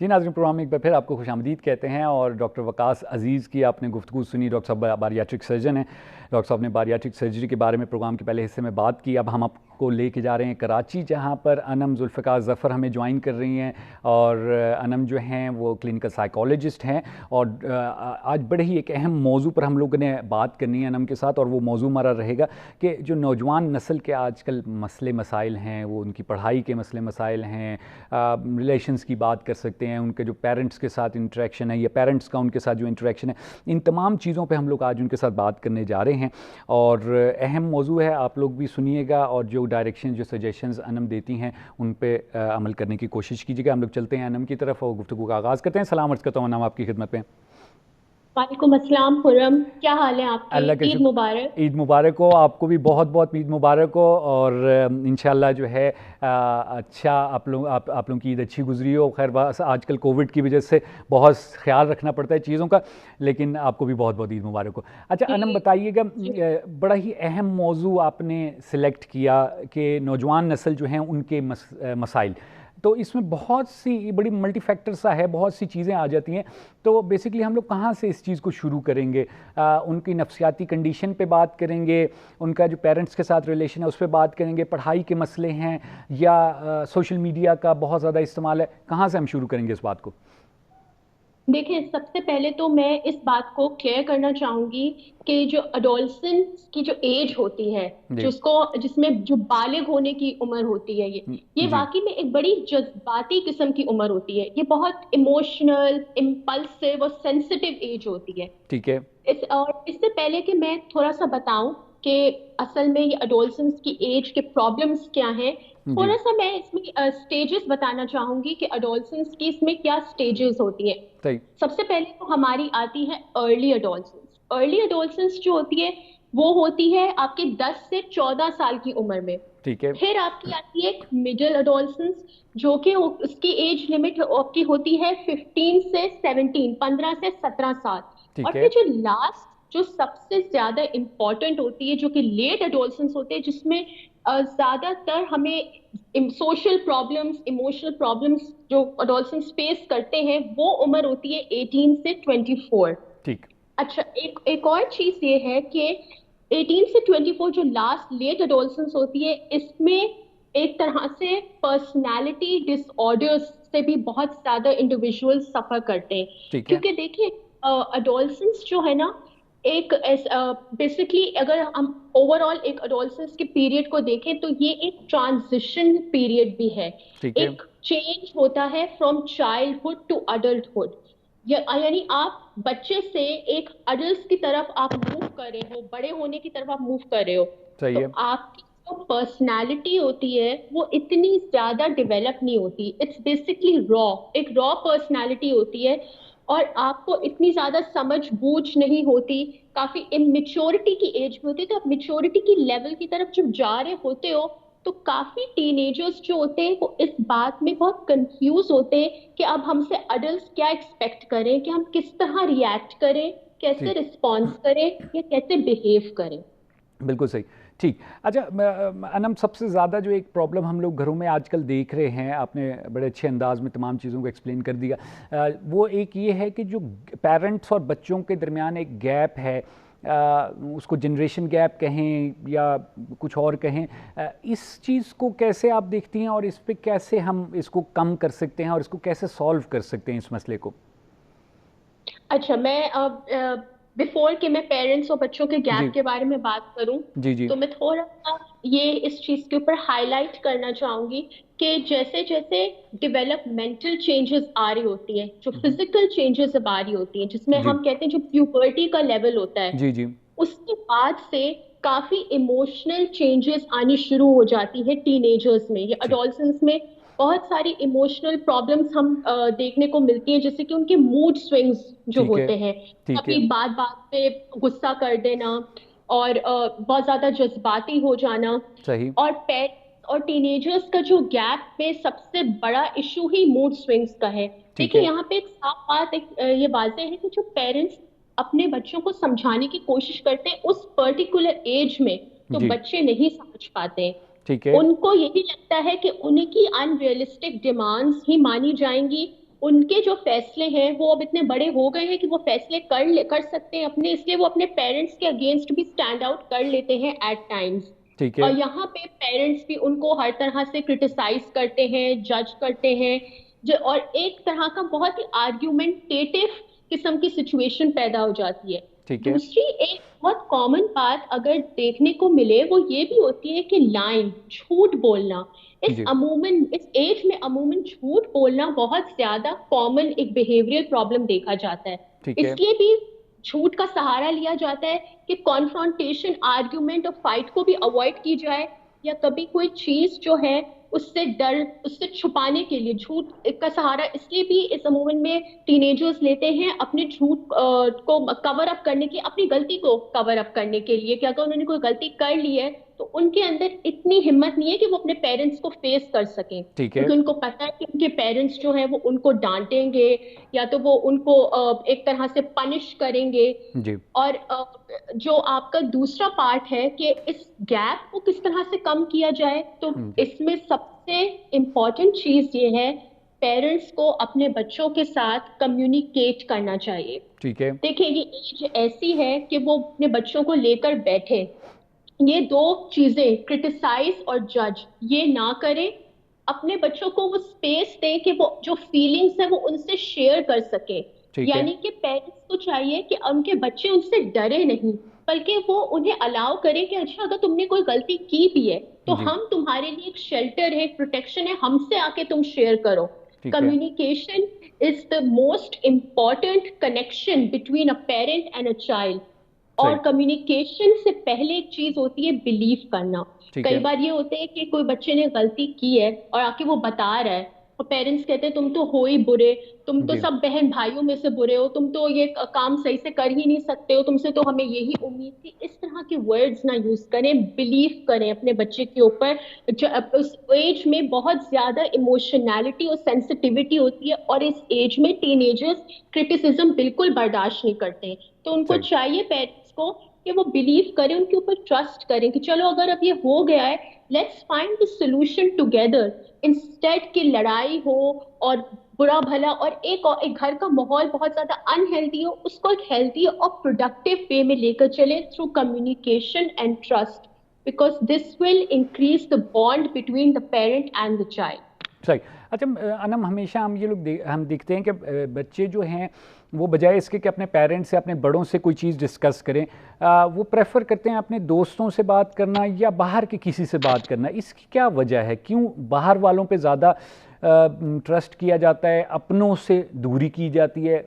जी नाज़रीन, प्रोग्राम में एक बार फिर आपको खुशामदीद कहते हैं। और डॉक्टर वकास अजीज़ की आपने गुफ्तगू सुनी। डॉक्टर साहब बारियाट्रिक सर्जन हैं। डॉक्टर साहब ने बारियाट्रिक सर्जरी के बारे में प्रोग्राम के पहले हिस्से में बात की। अब हम आपको लेके जा रहे हैं कराची, जहाँ पर अनम जुल्फ़िकार ज़फ़र हमें ज्वाइन कर रही हैं। और अनम जो हैं वो क्लिनिकल साइकोलॉजिस्ट हैं। और आज बड़े ही एक अहम मौजू पर हम लोगों ने बात करनी है अनम के साथ। और वो मौजू हमारा रहेगा कि जो नौजवान नस्ल के आजकल मसले मसाइल हैं, वो उनकी पढ़ाई के मसले मसाइल हैं, रिलेशंस की बात कर सकते हैं, उनके जो पेरेंट्स के साथ इंटरेक्शन है या पेरेंट्स का उनके साथ जो इंटरेक्शन है, इन तमाम चीज़ों पे हम लोग आज उनके साथ बात करने जा रहे हैं। और अहम मौजू है, आप लोग भी सुनिएगा और जो डायरेक्शन जो सजेशंस अनम देती हैं उन पे अमल करने की कोशिश कीजिएगा। हम लोग चलते हैं अनम की तरफ और गुफ्तगू का आगाज़ करते हैं। सलाम अर्ज़ करता हूँ अनम, आपकी खिदमत में। वालेकुम अस्सलाम खुर्रम, क्या हाल है आपके? अल्लाह का ईद शुक्र। मुबारक। ईद मुबारक हो, आपको भी बहुत बहुत ईद मुबारक हो। और इंशाल्लाह जो है अच्छा आप लोगों की ईद अच्छी गुजरी हो। खैर बस आजकल कोविड की वजह से बहुत ख्याल रखना पड़ता है चीज़ों का, लेकिन आपको भी बहुत बहुत ईद मुबारक हो। अच्छा जी अनम बताइएगा, जी। बड़ा ही अहम मौजू आपने सिलेक्ट किया कि नौजवान नस्ल जो हैं उनके मसाइल। तो इसमें बहुत सी बड़ी मल्टी फैक्टर सा है, बहुत सी चीज़ें आ जाती हैं। तो बेसिकली हम लोग कहाँ से इस चीज़ को शुरू करेंगे? उनकी नफ्सियाती कंडीशन पे बात करेंगे, उनका जो पेरेंट्स के साथ रिलेशन है उस पर बात करेंगे, पढ़ाई के मसले हैं, या सोशल मीडिया का बहुत ज़्यादा इस्तेमाल है? कहाँ से हम शुरू करेंगे इस बात को? देखिए, सबसे पहले तो मैं इस बात को क्लियर करना चाहूंगी कि जो अडोलसेंस की जो एज होती है, जी। जिसमें जो बालिग होने की उम्र होती है, ये जी। वाकई में एक बड़ी जज्बाती किस्म की उम्र होती है। ये बहुत इमोशनल, इम्पल्सिव और सेंसिटिव एज होती है। ठीक है। और इससे पहले कि मैं थोड़ा सा बताऊं कि असल में ये अडोलसेंस की एज के प्रॉब्लम्स क्या हैं, जी। थोड़ा सा मैं इसमें स्टेजेस बताना चाहूंगी कि अडोलसेंस की इसमें क्या स्टेजेस होती हैं। सही। सबसे पहले तो हमारी आती है अर्ली अडोलसेंस। अर्ली अडोलसेंस जो होती है वो होती है आपके 10 से 14 साल की उम्र में। ठीक है। फिर आपकी आती है मिडिल अडोलसेंस, जो कि उसकी एज लिमिट आपकी होती है 15 से 17, 15 से 17 साल। और ठीक है। फिर जो लास्ट, जो सबसे ज्यादा इंपॉर्टेंट होती है, जो कि लेट एडोलसेंस होते हैं, जिसमें ज्यादातर हमें सोशल प्रॉब्लम्स, इमोशनल प्रॉब्लम्स जो एडोलसेंस फेस करते हैं, वो उम्र होती है 18 से 24। ठीक। अच्छा, एक एक और चीज ये है कि 18 से 24 जो लास्ट लेट एडोलसेंस होती है, इसमें एक तरह से पर्सनालिटी डिसऑर्डर्स से भी बहुत ज्यादा इंडिविजुअल सफर करते हैं। ठीक है। क्योंकि देखिए, एडोलसेंस जो है ना, एक बेसिकली अगर हम ओवरऑल एक एडोलसेंस के पीरियड को देखें तो ये एक ट्रांजिशन पीरियड भी है। ठीक है। एक चेंज होता है फ्रॉम चाइल्डहुड टू अडल्टहुड। यानी आप बच्चे से एक अडल्ट की तरफ आप मूव कर रहे हो, बड़े होने की तरफ आप मूव कर रहे हो। सही तो है। आपकी जो पर्सनालिटी होती है वो इतनी ज्यादा डेवलप नहीं होती। इट्स बेसिकली रॉ, एक रॉ पर्सनालिटी होती है। और आपको इतनी ज्यादा समझ बूझ नहीं होती, काफी इमेच्योरिटी की एज में होती है। तो आप मेच्योरिटी की लेवल की तरफ जब जा रहे होते हो, तो काफी टीनेजर्स जो होते हैं वो इस बात में बहुत कंफ्यूज होते हैं कि अब हमसे अडल्ट क्या एक्सपेक्ट करें, कि हम किस तरह रिएक्ट करें, कैसे ठीक। रिस्पॉन्स करें या कैसे बिहेव करें। बिल्कुल सही। ठीक। अच्छा अनम, सबसे ज़्यादा जो एक प्रॉब्लम हम लोग घरों में आजकल देख रहे हैं, आपने बड़े अच्छे अंदाज में तमाम चीज़ों को एक्सप्लेन कर दिया। वो एक ये है कि जो पेरेंट्स और बच्चों के दरमियान एक गैप है, उसको जनरेशन गैप कहें या कुछ और कहें, इस चीज़ को कैसे आप देखती हैं और इस पे कैसे हम इसको कम कर सकते हैं और इसको कैसे सॉल्व कर सकते हैं इस मसले को? अच्छा, मैं अब बिफोर कि मैं पेरेंट्स और बच्चों के गैप जी। के बारे में बात करूं, जी। जी। तो मैं थोड़ा सा ये इस चीज के ऊपर हाईलाइट करना चाहूंगी कि जैसे जैसे डेवलपमेंटल चेंजेस आ रही होती हैं, जो हम्म। फिजिकल चेंजेस अब आ रही होती हैं, जिसमें जी। हम कहते हैं जो प्यूबर्टी का लेवल होता है, जी। जी। उसके बाद से काफी इमोशनल चेंजेस आनी शुरू हो जाती है टीनेजर्स में या ठीक। अडोलसेंस में। बहुत सारी इमोशनल प्रॉब्लम्स हम देखने को मिलती हैं, जैसे कि उनके मूड स्विंग्स जो ठीक है। होते हैं, ठीक है। कभी बात बात पे गुस्सा कर देना, और बहुत ज्यादा जज्बाती हो जाना। सही। और पेरेंट्स और टीनेजर्स का जो गैप में सबसे बड़ा इशू ही मूड स्विंग्स का है। ठीक देखिए, है। यहाँ पे एक साफ बात, ये वाजह है कि जो पेरेंट्स अपने बच्चों को समझाने की कोशिश करते हैं उस पर्टिकुलर एज में, तो जी। बच्चे नहीं समझ पाते हैं। ठीक है। उनको यही लगता है कि उनकी अनरियलिस्टिक डिमांड्स ही मानी जाएंगी, उनके जो फैसले हैं वो अब इतने बड़े हो गए हैं कि वो फैसले कर सकते हैं अपने, इसलिए वो अपने पेरेंट्स के अगेंस्ट भी स्टैंड आउट कर लेते हैं एट टाइम्स। ठीक है। और यहाँ पे पेरेंट्स भी उनको हर तरह से क्रिटिसाइज करते हैं, जज करते हैं, जो और एक तरह का बहुत ही आर्ग्यूमेंटेटिव किस्म की सिचुएशन पैदा हो जाती है। ठीक है। दूसरी एक बहुत कॉमन बात अगर देखने को मिले वो ये भी होती है कि लाइन, झूठ बोलना, जी। इस एज में अमूमन झूठ बोलना बहुत ज्यादा कॉमन एक बिहेवियरल प्रॉब्लम देखा जाता है। ठीक है। इसलिए भी झूठ का सहारा लिया जाता है कि कॉन्फ्रॉन्टेशन, आर्ग्यूमेंट और फाइट को भी अवॉइड की जाए, या कभी कोई चीज जो है उससे डर, उससे छुपाने के लिए झूठ का सहारा इसलिए भी इस अमूमन में टीनेजर्स लेते हैं अपने झूठ को कवर अप करने की, अपनी गलती को कवर अप करने के लिए कि अगर उन्होंने कोई गलती कर ली है तो उनके अंदर इतनी हिम्मत नहीं है कि वो अपने पेरेंट्स को फेस कर सकें, ठीक है। क्योंकि उनको पता है कि उनके पेरेंट्स जो है वो उनको डांटेंगे या तो वो उनको एक तरह से पनिश करेंगे। जी। और जो आपका दूसरा पार्ट है कि इस गैप को किस तरह से कम किया जाए, तो जी। इसमें सबसे इम्पोर्टेंट चीज ये है, पेरेंट्स को अपने बच्चों के साथ कम्युनिकेट करना चाहिए। ठीक है। देखिए ये एज ऐसी है कि वो अपने बच्चों को लेकर बैठे, ये दो चीजें क्रिटिसाइज और जज ये ना करें, अपने बच्चों को वो स्पेस दें कि वो जो फीलिंग्स है वो उनसे शेयर कर सके। ठीक है। यानी कि पेरेंट्स को चाहिए कि उनके बच्चे उनसे डरे नहीं, बल्कि वो उन्हें अलाउ करें कि अच्छा अगर तुमने कोई गलती की भी है तो जी। हम तुम्हारे लिए एक शेल्टर है, एक प्रोटेक्शन है, हमसे आके तुम शेयर करो। ठीक है। Communication is the most important connection between a parent and a child. और सही। कम्युनिकेशन से पहले एक चीज होती है बिलीव करना। ठीक कई है। बार ये होते हैं कि कोई बच्चे ने गलती की है और आके वो बता रहा है और पेरेंट्स कहते हैं तुम तो हो ही बुरे, तुम तो जी। सब बहन भाइयों में से बुरे हो, तुम तो ये काम सही से कर ही नहीं सकते हो, तुमसे तो हमें यही उम्मीद थी। इस तरह के वर्ड्स ना यूज करें, बिलीव करें अपने बच्चे के ऊपर। जो उस एज में बहुत ज्यादा इमोशनैलिटी और सेंसिटिविटी होती है, और इस एज में टीनेजर्स क्रिटिसिज्म बिल्कुल बर्दाश्त नहीं करते, तो उनको सही। चाहिए पेरेंट्स को कि वो बिलीव करें, उनके ऊपर ट्रस्ट करें कि चलो अगर अब ये हो गया है, let's find the solution together, instead की लड़ाई हो और बुरा भला और एक घर का माहौल बहुत ज्यादा अनहेल्दी हो, उसको एक हेल्दी और प्रोडक्टिव वे में लेकर चले through communication and trust, because this will increase the bond between the parent and the child. सही। अच्छा अनम, हमेशा हम ये लोग हम देखते हैं कि बच्चे जो हैं वो बजाय इसके कि अपने पेरेंट्स से, अपने बड़ों से कोई चीज़ डिस्कस करें, वो प्रेफर करते हैं अपने दोस्तों से बात करना या बाहर के किसी से बात करना। इसकी क्या वजह है? क्यों बाहर वालों पे ज़्यादा ट्रस्ट किया जाता है, अपनों से दूरी की जाती है?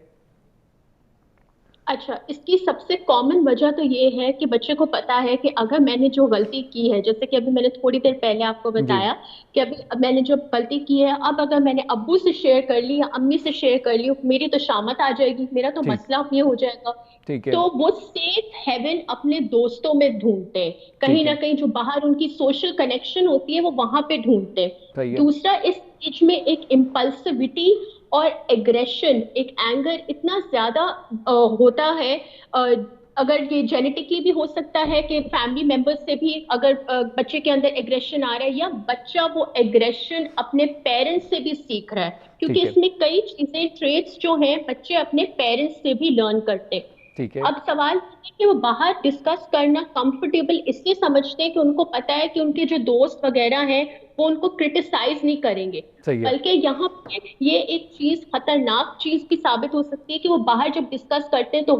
अच्छा, इसकी सबसे कॉमन वजह तो ये है कि बच्चे को पता है कि अगर मैंने जो गलती की है, जैसे कि अभी मैंने थोड़ी देर पहले आपको जी। बताया कि अभी अब मैंने जो गलती की है, अब अगर मैंने अब्बू से शेयर कर ली या अम्मी से शेयर कर ली, मेरी तो शामत आ जाएगी, मेरा तो ठीक। मसला ये हो जाएगा। ठीक है। तो वो सेफ हेवन अपने दोस्तों में ढूंढते हैं, कहीं ठीक ना है। कहीं जो बाहर उनकी सोशल कनेक्शन होती है वो वहां पे ढूंढते सही हैं। है। दूसरा, इस एज में एक इम्पल्सिविटी और एग्रेशन, एक एंगर इतना ज्यादा होता है। अ, अगर ये जेनेटिकली भी हो सकता है कि फैमिली मेंबर्स से भी अगर बच्चे के अंदर एग्रेशन आ रहा है, या बच्चा वो एग्रेशन अपने पेरेंट्स से भी सीख रहा है, क्योंकि ठीक है। इसमें कई चीजें, ट्रेट्स जो हैं बच्चे अपने पेरेंट्स से भी लर्न करते हैं। ठीक है। अब सवाल ये है कि वो बाहर डिस्कस करना कंफर्टेबल इसलिए समझते हैं कि उनको पता है कि उनके जो दोस्त वगैरह हैं वो उनको क्रिटिसाइज नहीं करेंगे। सही है। बल्कि यहाँ पे ये एक चीज, खतरनाक चीज भी साबित हो सकती है कि वो बाहर जब डिस्कस करते हैं तो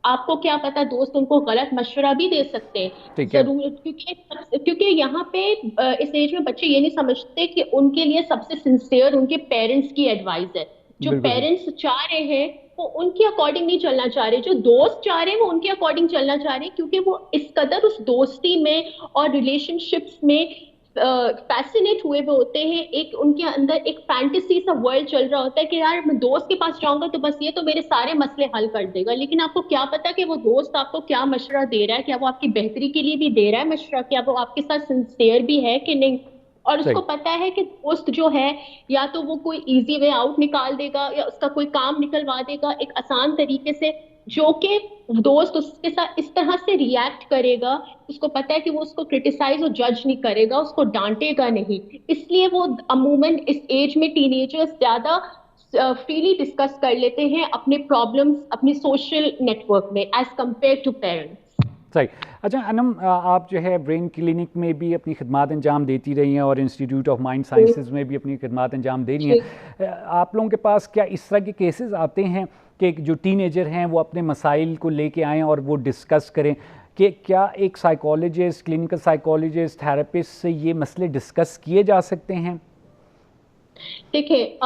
आपको क्या पता, दोस्त उनको गलत मशवरा भी दे सकते हैं ठीक है। जरूर, क्योंकि यहाँ पे इस एज में बच्चे ये नहीं समझते कि उनके लिए सबसे सिंसियर उनके पेरेंट्स की एडवाइस है। जो बिल्कुल सही। पेरेंट्स चाह रहे हैं वो उनके अकॉर्डिंग नहीं चलना चाह रहे, जो दोस्त चाह रहे हैं वो उनके अकॉर्डिंग चलना चाह रहे हैं, क्योंकि वो इस कदर उस दोस्ती में और रिलेशनशिप्स में फैसिनेट हुए हुए होते हैं। एक उनके अंदर एक फैंटेसी सा वर्ल्ड चल रहा होता है कि यार मैं दोस्त के पास जाऊंगा तो बस ये तो मेरे सारे मसले हल कर देगा। लेकिन आपको क्या पता कि वो दोस्त आपको क्या मशवरा दे रहा है, क्या वो आपकी बेहतरी के लिए भी दे रहा है मशवरा, क्या वो आपके साथ सिंसियर भी है कि नहीं। और उसको सही। पता है कि दोस्त जो है या तो वो कोई इजी वे आउट निकाल देगा या उसका कोई काम निकलवा देगा एक आसान तरीके से, जो कि दोस्त उसके साथ इस तरह से रिएक्ट करेगा, उसको पता है कि वो उसको क्रिटिसाइज और जज नहीं करेगा, उसको डांटेगा नहीं। इसलिए वो अमूमन इस एज में टीनेजर्स ज्यादा फ्रीली डिस्कस कर लेते हैं अपने प्रॉब्लम्स अपने सोशल नेटवर्क में एज कंपेयर टू पेरेंट्स। सही। अच्छा अनम, आप जो है ब्रेन क्लिनिक में भी अपनी खिदमत अंजाम देती रही हैं और इंस्टीट्यूट ऑफ माइंड साइंसेज में भी अपनी खिदमत अंजाम दे रही हैं। आप लोगों के पास क्या इस तरह के केसेस आते हैं कि जो टीनेजर हैं वो अपने मसाइल को लेके आएँ और वो डिस्कस करें कि क्या एक साइकोलॉजिस्ट, क्लिनिकल साइकोलॉजिस्ट, थेरेपिस्ट से ये मसले डिस्कस किए जा सकते हैं? देखिए,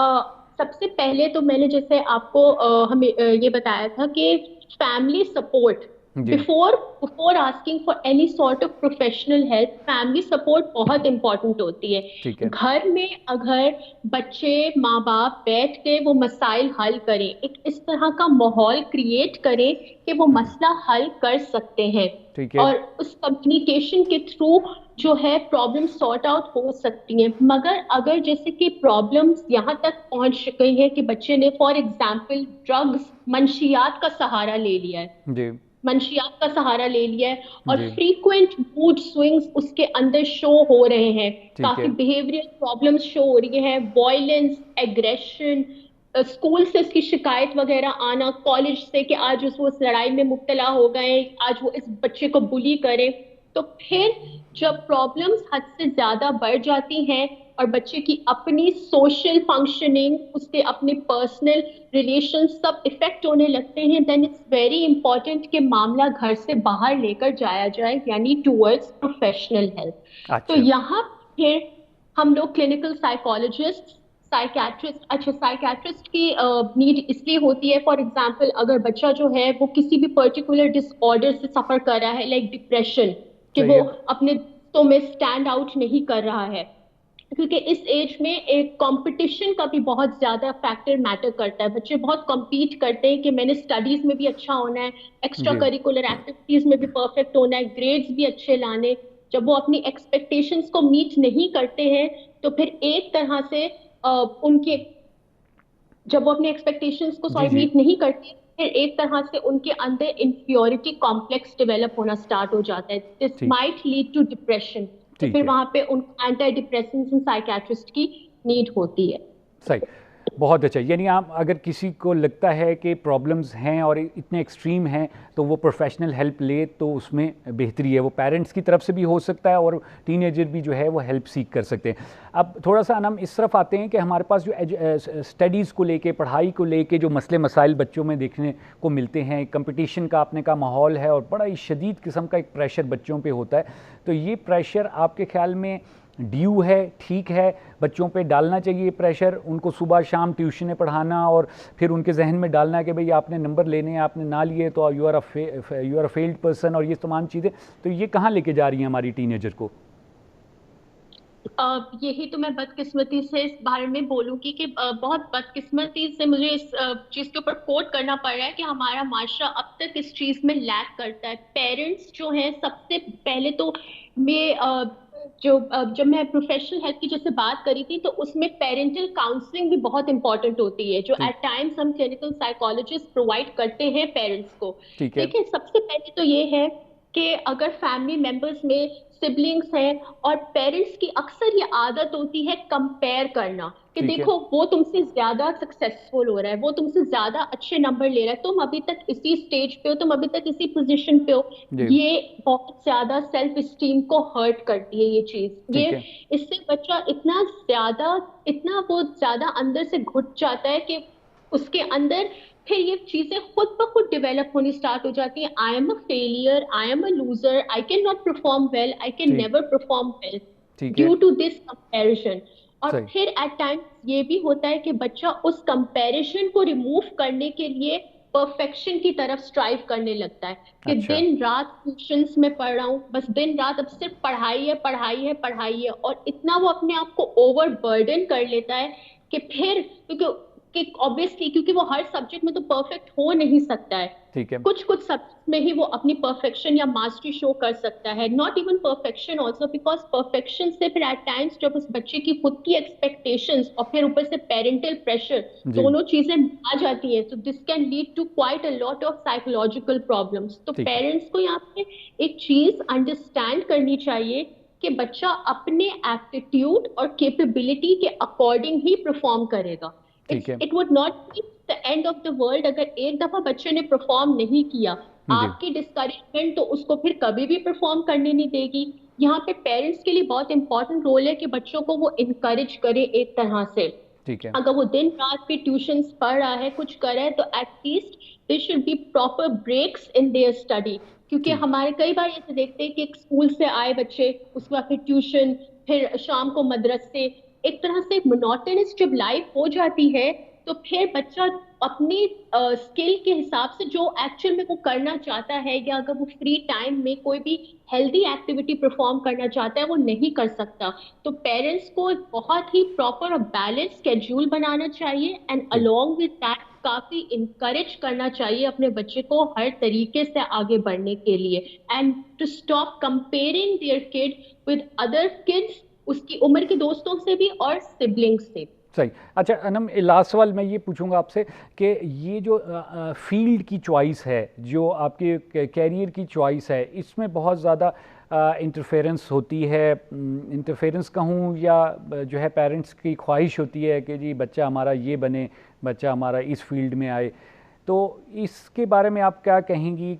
सबसे पहले तो मैंने जैसे आपको हमें ये बताया था कि फैमिली सपोर्ट जी। Before before asking for any sort of professional help, family support बहुत इंपॉर्टेंट होती है। ठीक है। घर में अगर बच्चे माँ बाप बैठ के वो मसाइल हल करें, एक इस तरह का माहौल क्रिएट करें कि वो मसला हल कर सकते हैं, ठीक है। और उस कम्युनिकेशन के थ्रू जो है प्रॉब्लम सॉर्ट आउट हो सकती हैं। मगर अगर जैसे कि प्रॉब्लम्स यहाँ तक पहुंच गई है कि बच्चे ने फॉर एग्जाम्पल ड्रग्स, मंशियात का सहारा ले लिया है, जी। मंशियात का सहारा ले लिया है, और जी। फ्रीक्वेंट मूड स्विंग्स उसके अंदर शो हो रहे हैं, ठीक काफी है। बिहेवियरल प्रॉब्लम्स शो हो रही हैं, वॉयलेंस, एग्रेशन, स्कूल से इसकी शिकायत वगैरह आना, कॉलेज से कि आज वो उस लड़ाई में मुब्तला हो गए, आज वो इस बच्चे को बुली करे। तो फिर जब प्रॉब्लम्स हद से ज्यादा बढ़ जाती हैं और बच्चे की अपनी सोशल फंक्शनिंग, उसके अपने पर्सनल रिलेशन सब इफेक्ट होने लगते हैं, देन इट्स वेरी इंपॉर्टेंट कि मामला घर से बाहर लेकर जाया जाए, यानी टूवर्ड्स प्रोफेशनल हेल्प। तो अच्छा। यहाँ फिर हम लोग क्लिनिकल साइकोलॉजिस्ट, साइकेट्रिस्ट, अच्छा साइकेट्रिस्ट की नीड इसलिए होती है, फॉर एग्जांपल अगर बच्चा जो है वो किसी भी पर्टिकुलर डिसऑर्डर से सफर कर रहा है, लाइक डिप्रेशन, कि सही वो है। अपने दोस्तों में स्टैंड आउट नहीं कर रहा है, क्योंकि इस एज में एक कंपटीशन का भी बहुत ज्यादा फैक्टर मैटर करता है। बच्चे बहुत कम्पीट करते हैं कि मैंने स्टडीज में भी अच्छा होना है, एक्स्ट्रा जी। करिकुलर एक्टिविटीज में भी परफेक्ट होना है, ग्रेड्स भी अच्छे लाने। जब वो अपनी एक्सपेक्टेशंस को मीट नहीं करते हैं तो फिर एक तरह से उनके, जब वो अपने एक्सपेक्टेशंस को जी। सॉरी जी। मीट नहीं करते, फिर एक तरह से उनके अंदर इंफियोरिटी कॉम्प्लेक्स डेवलप होना स्टार्ट हो जाता है, दिस ठीक। Might lead to depression. तो ठीक फिर है। वहां पे उनको एंटी डिप्रेसेंट्स एंड साइकेट्रिस्ट की नीड होती है। सही। बहुत अच्छा। यानी आप अगर किसी को लगता है कि प्रॉब्लम्स हैं और इतने एक्सट्रीम हैं तो वो प्रोफेशनल हेल्प ले तो उसमें बेहतरी है। वो पेरेंट्स की तरफ से भी हो सकता है और टीनेजर भी जो है वो हेल्प सीख कर सकते हैं। अब थोड़ा सा हम इस तरफ आते हैं कि हमारे पास जो स्टडीज़ को लेके, पढ़ाई को लेके जो मसले मसाइल बच्चों में देखने को मिलते हैं, कंपटीशन का आपने का माहौल है और बड़ा ही शदीद किस्म का एक प्रेशर बच्चों पे होता है। तो ये प्रेशर आपके ख्याल में ड्यू है, ठीक है, बच्चों पे डालना चाहिए प्रेशर, उनको सुबह शाम ट्यूशनें पढ़ाना और फिर उनके जहन में डालना कि भाई आपने नंबर लेने हैं, आपने ना लिए तो you are a failed person, और ये तमाम चीज़ें, तो ये कहाँ लेके जा रही हैं हमारी टीनेजर को? यही तो मैं बदकिस्मती से इस बारे में बोलूंगी कि बहुत बदकिस्मती से मुझे इस चीज के ऊपर कोट करना पड़ रहा है कि हमारा माशरा अब तक इस चीज में लैक करता है। पेरेंट्स जो हैं, सबसे पहले तो मैं जब मैं प्रोफेशनल हेल्थ की जैसे बात करी थी, तो उसमें पेरेंटल काउंसलिंग भी बहुत इंपॉर्टेंट होती है, जो ठीक। एट टाइम्स हम क्लिनिकल साइकोलॉजिस्ट प्रोवाइड करते हैं पेरेंट्स को। ठीक है। देखिए, सबसे पहले तो ये है कि अगर फैमिली मेंबर्स में सिबलिंग्स हैं और पेरेंट्स की अक्सर ये आदत होती है कंपेयर करना, कि ठीक है। देखो वो तुमसे ज्यादा सक्सेसफुल हो रहा है, वो तुमसे ज्यादा अच्छे नंबर ले रहा है, तुम अभी तक इसी स्टेज पे हो, तुम अभी तक इसी पोजीशन पे हो। जी। ये बहुत ज्यादा सेल्फ स्टीम को हर्ट करती है ये चीज। ये ठीक है। इससे बच्चा इतना वो ज्यादा अंदर से घुट जाता है कि उसके अंदर फिर ये चीजें खुद ब खुद डेवलप होनी स्टार्ट हो जाती है। I am a failure, I am a loser, I can not perform well, I can ठीक। नेवर परफॉर्म वेल ठीक है। Due to this comparison. और सही। फिर एट टाइम्स ये भी होता है कि बच्चा उस कंपैरिजन को रिमूव करने के लिए परफेक्शन की तरफ स्ट्राइव करने लगता है, कि अच्छा। दिन रात ट्यूशंस में पढ़ रहा हूँ, बस दिन रात अब सिर्फ पढ़ाई है, पढ़ाई है, पढ़ाई है, और इतना वो अपने आप को ओवर बर्डन कर लेता है कि फिर ऑब्वियसली क्योंकि वो हर सब्जेक्ट में तो परफेक्ट हो नहीं सकता है, ठीक है। कुछ कुछ सब्जेक्ट में ही वो अपनी परफेक्शन या मास्टरी शो कर सकता है, not even perfection also, because perfection से फिर एट टाइम्स जब उस बच्चे की खुद की एक्सपेक्टेशंस और फिर ऊपर से पेरेंटल प्रेशर, जी। दोनों चीजें आ जाती हैं, तो this can lead to quite a lot of psychological problems. तो ठीक है। पेरेंट्स को यहाँ पे एक चीज अंडरस्टैंड करनी चाहिए कि बच्चा अपने एप्टीट्यूड और कैपेबिलिटी के अकॉर्डिंग ही परफॉर्म करेगा। ठीक है it would not be the end of the world अगर एक दफा बच्चे ने परफॉर्म नहीं किया। जी आपकी डिस्करेजमेंट तो उसको फिर कभी भी परफॉर्म करने नहीं देगी। यहाँ पे पेरेंट्स के लिए बहुत इंपॉर्टेंट रोल है कि बच्चों को वो इनकरेज करे एक तरह से। ठीक है अगर वो दिन रात भी ट्यूशंस पढ़ रहा है, कुछ कर रहा है, तो at least there should be proper breaks in their study. क्योंकि जी हमारे कई बार ऐसे देखते हैं कि एक स्कूल से आए बच्चे, उसके बाद फिर ट्यूशन, फिर शाम को मदरसे, एक तरह से मोनोटोनस जब लाइफ हो जाती है तो फिर बच्चा अपनी स्किल के हिसाब से जो एक्चुअल में वो करना चाहता है, या अगर वो फ्री टाइम में कोई भी हेल्दी एक्टिविटी परफॉर्म करना चाहता है, वो नहीं कर सकता। तो पेरेंट्स को एक बहुत ही प्रॉपर और बैलेंस स्केड्यूल बनाना चाहिए, एंड जी अलोंग विद दैट काफी इंकरेज करना चाहिए अपने बच्चे को हर तरीके से आगे बढ़ने के लिए, and to stop comparing their kid with other kids, उसकी उम्र के दोस्तों से भी और सिबलिंग्स से। सही। अच्छा अनम, लास्ट सवाल मैं ये पूछूंगा आपसे कि ये जो फील्ड की चॉइस है, जो आपके कैरियर की चॉइस है, इसमें बहुत ज़्यादा इंटरफेरेंस होती है। इंटरफेरेंस कहूँ या जो है पेरेंट्स की ख्वाहिश होती है कि जी बच्चा हमारा ये बने, बच्चा हमारा इस फील्ड में आए। तो इसके बारे में आप क्या कहेंगी?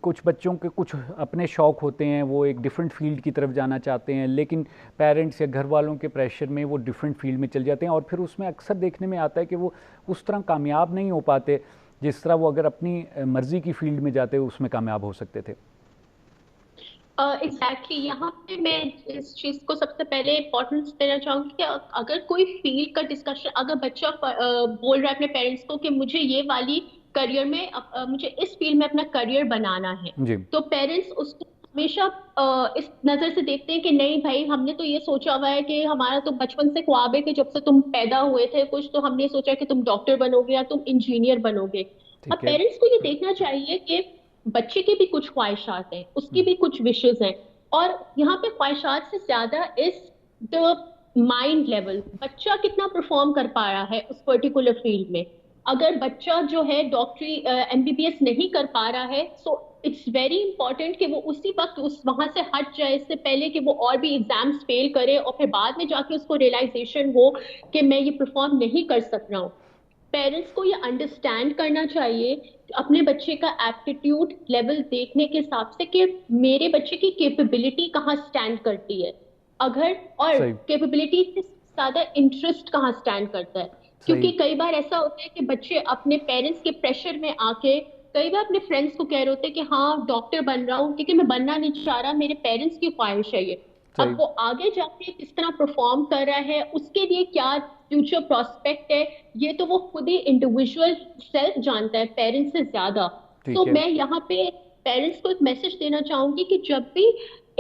कुछ बच्चों के कुछ अपने शौक़ होते हैं, वो एक डिफरेंट फील्ड की तरफ जाना चाहते हैं, लेकिन पेरेंट्स या घर वालों के प्रेशर में वो डिफरेंट फील्ड में चल जाते हैं, और फिर उसमें अक्सर देखने में आता है कि वो उस तरह कामयाब नहीं हो पाते जिस तरह वो अगर अपनी मर्ज़ी की फील्ड में जाते उसमें कामयाब हो सकते थे। एग्जैक्टली यहाँ पे मैं इस चीज को सबसे पहले इम्पोर्टेंस देना चाहूंगी कि अगर कोई फील्ड का डिस्कशन, अगर बच्चा बोल रहा है अपने पेरेंट्स को कि मुझे ये वाली करियर में मुझे इस फील्ड में अपना करियर बनाना है, जी तो पेरेंट्स उसको हमेशा इस नजर से देखते हैं कि नहीं भाई, हमने तो ये सोचा हुआ है कि हमारा तो बचपन से ख्वाब है कि जब से तुम पैदा हुए थे कुछ, तो हमने सोचा कि तुम डॉक्टर बनोगे या तुम इंजीनियर बनोगे। अब ठीक है पेरेंट्स को ये देखना चाहिए कि बच्चे की भी कुछ ख्वाहिशात हैं, उसकी भी कुछ विशेस हैं, और यहाँ पे ख्वाहिशात से ज्यादा इस द माइंड लेवल, बच्चा कितना परफॉर्म कर पा रहा है उस पर्टिकुलर फील्ड में। अगर बच्चा जो है डॉक्टरी एमबीबीएस नहीं कर पा रहा है, सो इट्स वेरी इंपॉर्टेंट कि वो उसी वक्त उस वहां से हट जाए, इससे पहले कि वो और भी एग्जाम्स फेल करे और फिर बाद में जाके उसको रियलाइजेशन हो कि मैं ये परफॉर्म नहीं कर सक रहा हूँ। पेरेंट्स को ये अंडरस्टैंड करना चाहिए अपने बच्चे का एप्टीट्यूड लेवल देखने के हिसाब से कि मेरे बच्चे की कैपेबिलिटी कहाँ स्टैंड करती है, अगर, और सही कैपेबिलिटी से ज्यादा इंटरेस्ट कहाँ स्टैंड करता है। क्योंकि सही कई बार ऐसा होता है कि बच्चे अपने पेरेंट्स के प्रेशर में आके कई बार अपने फ्रेंड्स को कह रहे होते हैं कि हाँ डॉक्टर बन रहा हूँ, क्योंकि मैं बनना नहीं चाह रहा, मेरे पेरेंट्स की ख्वाहिश है ये। अब सही वो आगे जाके किस तरह परफॉर्म कर रहा है, उसके लिए क्या फ्यूचर प्रोस्पेक्ट है, ये तो वो खुद ही इंडिविजुअल सेल्फ जानता है पेरेंट्स से ज्यादा। तो ठीक है मैं यहाँ पे पेरेंट्स को एक मैसेज देना चाहूंगी कि जब भी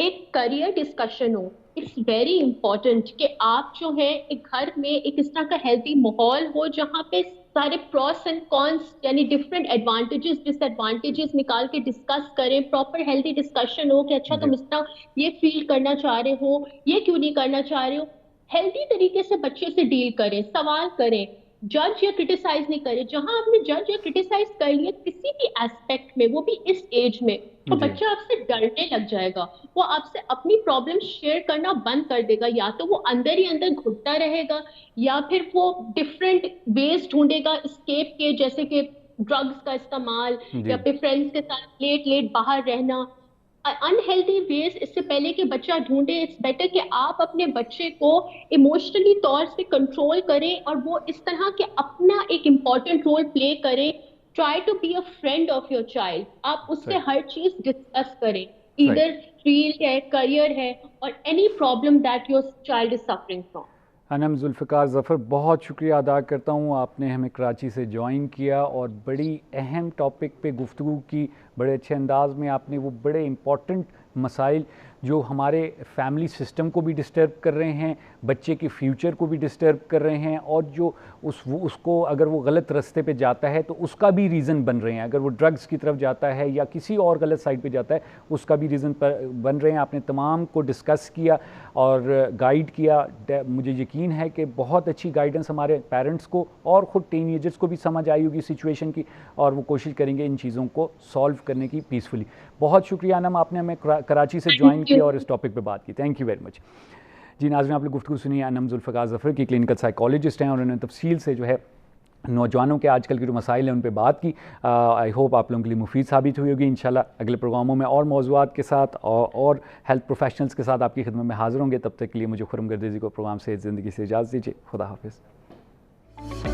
एक करियर डिस्कशन हो, इट्स वेरी इंपॉर्टेंट कि आप जो है एक घर में एक इस तरह का हेल्थी माहौल हो जहाँ पे सारे प्रॉस एंड कॉन्स, यानी डिफरेंट एडवांटेजेस डिसएडवांटेजेस निकाल के डिस्कस करें, प्रॉपर हेल्थी डिस्कशन हो कि अच्छा जी तुम इस तरह ये फील करना चाह रहे हो, ये क्यों नहीं करना चाह रहे हो। हेल्थी तरीके से बच्चे से डील करें, सवाल करें, जज या क्रिटिसाइज नहीं करें। जहां आपने जज या क्रिटिसाइज कर लिया किसी भी एस्पेक्ट में, वो भी इस एज में, तो जी बच्चा आपसे डरने लग जाएगा, वो आपसे अपनी प्रॉब्लम शेयर करना बंद कर देगा, या तो वो अंदर ही अंदर घुटता रहेगा, या फिर वो डिफरेंट वेज ढूंढेगा स्केप के, जैसे कि ड्रग्स का इस्तेमाल, या जी फिर फ्रेंड्स के साथ लेट लेट बाहर रहना, अनहेल्दी वेज। इससे पहले कि बच्चा ढूंढे, इट्स बेटर कि आप अपने बच्चे को इमोशनली तौर से कंट्रोल करें और वो इस तरह के अपना एक इम्पॉर्टेंट रोल प्ले करें। Try to be a friend of your child, आप उससे सही हर चीज डिस्कस करें, सही। इधर फील्ड है, करियर है, और any problem that your child is suffering from. Anam Zulfiqar Zafar, बहुत शुक्रिया अदा करता हूँ, आपने हमें कराची से ज्वाइन किया और बड़ी अहम टॉपिक पे गुफ्तगू की। बड़े अच्छे अंदाज में आपने वो बड़े इम्पॉर्टेंट मसाइल जो हमारे फैमिली सिस्टम को भी डिस्टर्ब कर रहे हैं, बच्चे के फ्यूचर को भी डिस्टर्ब कर रहे हैं, और जो उसको अगर वो गलत रास्ते पे जाता है तो उसका भी रीज़न बन रहे हैं। अगर वो ड्रग्स की तरफ जाता है या किसी और गलत साइड पे जाता है, उसका भी रीज़न बन रहे हैं। आपने तमाम को डिस्कस किया और गाइड किया। मुझे यकीन है कि बहुत अच्छी गाइडेंस हमारे पेरेंट्स को और ख़ुद टीनेजर्स को भी समझ आई होगी सिचुएशन की, और वो कोशिश करेंगे इन चीज़ों को सॉल्व करने की पीसफुली। बहुत शुक्रिया अनम, आपने हमें कराची से ज्वाइन किया और इस टॉपिक पे बात की। Thank you very much. जी नाज़रीन, आपने गुफ्तगू सुनी अनम जुल्फ़िकार ज़फ़र की, क्लिनिकल साइकोलॉजिस्ट हैं, और उन्होंने तफसील से जो है नौजवानों के आजकल के जो मसाइल हैं उन पे बात की। आई होप आप लोगों के लिए मुफीद साबित हुई होगी। इंशाल्लाह अगले प्रोग्रामों में और मौज़ूआत के साथ और हेल्थ प्रोफेशनल्स के साथ आपकी खिदमत में हाज़िर होंगे। तब तक के लिए मुझे खुरम गर्देज़ी को प्रोग्राम से ज़िंदगी से इजाज़त दीजिए। खुदा हाफिज़।